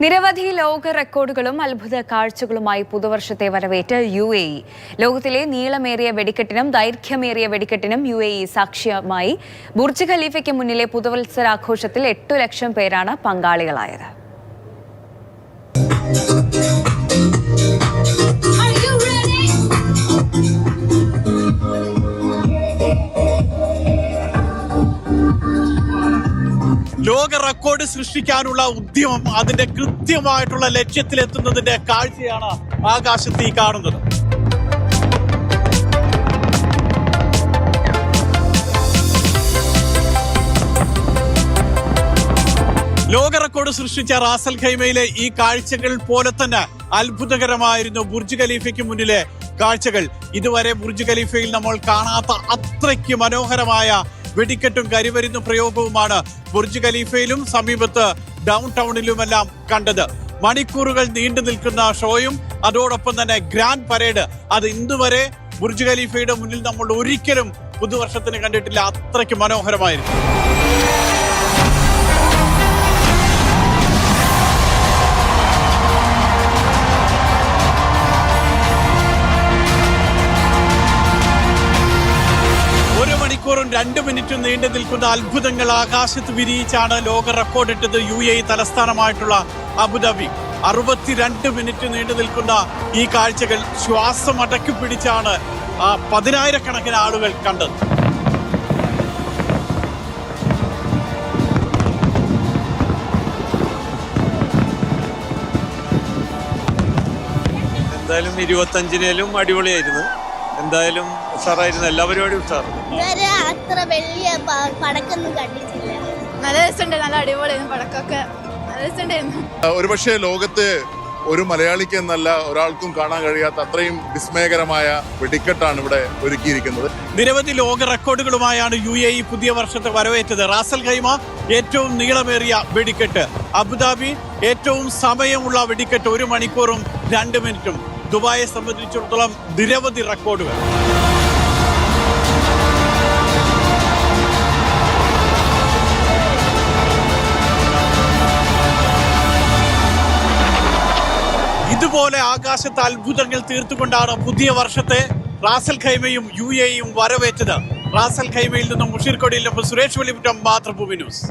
നിരവധി ലോക റെക്കോർഡുകളും അത്ഭുത കാഴ്ചകളുമായി പുതുവർഷത്തെ വരവേറ്റ് UAE. ലോകത്തിലെ നീളമേറിയ വെടിക്കെട്ടിനും ദൈർഘ്യമേറിയ വെടിക്കെട്ടിനും UAE സാക്ഷ്യമായി. ബുർജ് ഖലീഫയ്ക്ക് മുന്നിലെ പുതുവത്സരാഘോഷത്തിൽ 8 ലക്ഷം പേരാണ് പങ്കാളികളായത്. ലോക റെക്കോർഡ് സൃഷ്ടിക്കാനുള്ള ഉദ്യമം അതിന്റെ കൃത്യമായിട്ടുള്ള ലക്ഷ്യത്തിലെത്തുന്നതിന്റെ കാഴ്ചയാണ് ആകാശത്ത് ഈ കാണുന്നത്. ലോക റെക്കോർഡ് സൃഷ്ടിച്ച റാസൽ ഖൈമയിലെ ഈ കാഴ്ചകൾ പോലെ തന്നെ അത്ഭുതകരമായിരുന്നു ബുർജ് ഖലീഫയ്ക്ക് മുന്നിലെ കാഴ്ചകൾ. ഇതുവരെ ബുർജ് ഖലീഫയിൽ നമ്മൾ കാണാത്ത അത്രയ്ക്ക് മനോഹരമായ വെടിക്കെട്ടും കരിമരുന്ന് പ്രയോഗവുമാണ് ബുർജ് ഖലീഫയിലും സമീപത്ത് ഡൗൺ ടൗണിലുമെല്ലാം കണ്ടത്. മണിക്കൂറുകൾ നീണ്ടു നിൽക്കുന്ന ഷോയും അതോടൊപ്പം തന്നെ ഗ്രാൻഡ് പരേഡ്, അത് ഇന്നുവരെ ബുർജ് ഖലീഫയുടെ മുന്നിൽ നമ്മൾ ഒരിക്കലും പുതുവർഷത്തിന് കണ്ടിട്ടില്ല. അത്രയ്ക്ക് മനോഹരമായിരുന്നു. മണിക്കൂറും 2 മിനിറ്റും നീണ്ടു നിൽക്കുന്ന അത്ഭുതങ്ങൾ ആകാശത്ത് വിരിയിച്ചാണ് ലോക റെക്കോർഡ് ഇട്ടത് UAE തലസ്ഥാനമായിട്ടുള്ള അബുദാബി. 62 മിനിറ്റ് നീണ്ടു നിൽക്കുന്ന ഈ കാഴ്ചകൾ ശ്വാസം അടക്കി പിടിച്ചാണ് 10,000-കണക്കിന് ആളുകൾ കണ്ടത്. എന്തായാലും 25-നും അടിപൊളിയായിരുന്നു. എന്തായാലും ഉഷാറായിരുന്നു. എല്ലാ പരിപാടിയും ഉഷാറ്. അത്ര വലിയ പടക്കൊന്നും കണ്ടിട്ടില്ല. നല്ല രസമുണ്ട്. നല്ല അടിപൊളിയായിരുന്നു. പടക്കൊക്കെ നല്ല രസമുണ്ടായിരുന്നു. ഒരുപക്ഷെ ലോകത്ത് ഒരു മലയാളിക്ക് എന്നല്ല ഒരാൾക്കും കാണാൻ കഴിയാത്ത അത്രയും വിസ്മയകരമായ വെടിക്കെട്ടാണ് ഇവിടെ ഒരുക്കിയിരിക്കുന്നത്. നിരവധി ലോക റെക്കോർഡുകളുമായാണ് UAE പുതിയ വർഷത്തെ വരവേറ്റത്. റാസൽ ഖൈമ ഏറ്റവും നീളമേറിയ വെടിക്കെട്ട്, അബുദാബി ഏറ്റവും സമയമുള്ള വെടിക്കെട്ട് 1 മണിക്കൂറും 2 മിനിറ്റും. ദുബായെ സംബന്ധിച്ചിടത്തോളം നിരവധി റെക്കോർഡുകൾ. ഇതുപോലെ ആകാശത്ത് അത്ഭുതങ്ങൾ തീർത്തുകൊണ്ടാണ് പുതിയ വർഷത്തെ റാസൽ ഖൈമയും UAEയും വരവേറ്റത്. റാസൽ ഖൈമയിൽ നിന്നും മുഷീർ കൊടിയിൽ സുരേഷ് വെളിമുറ്റം, മാതൃഭൂമി ന്യൂസ്.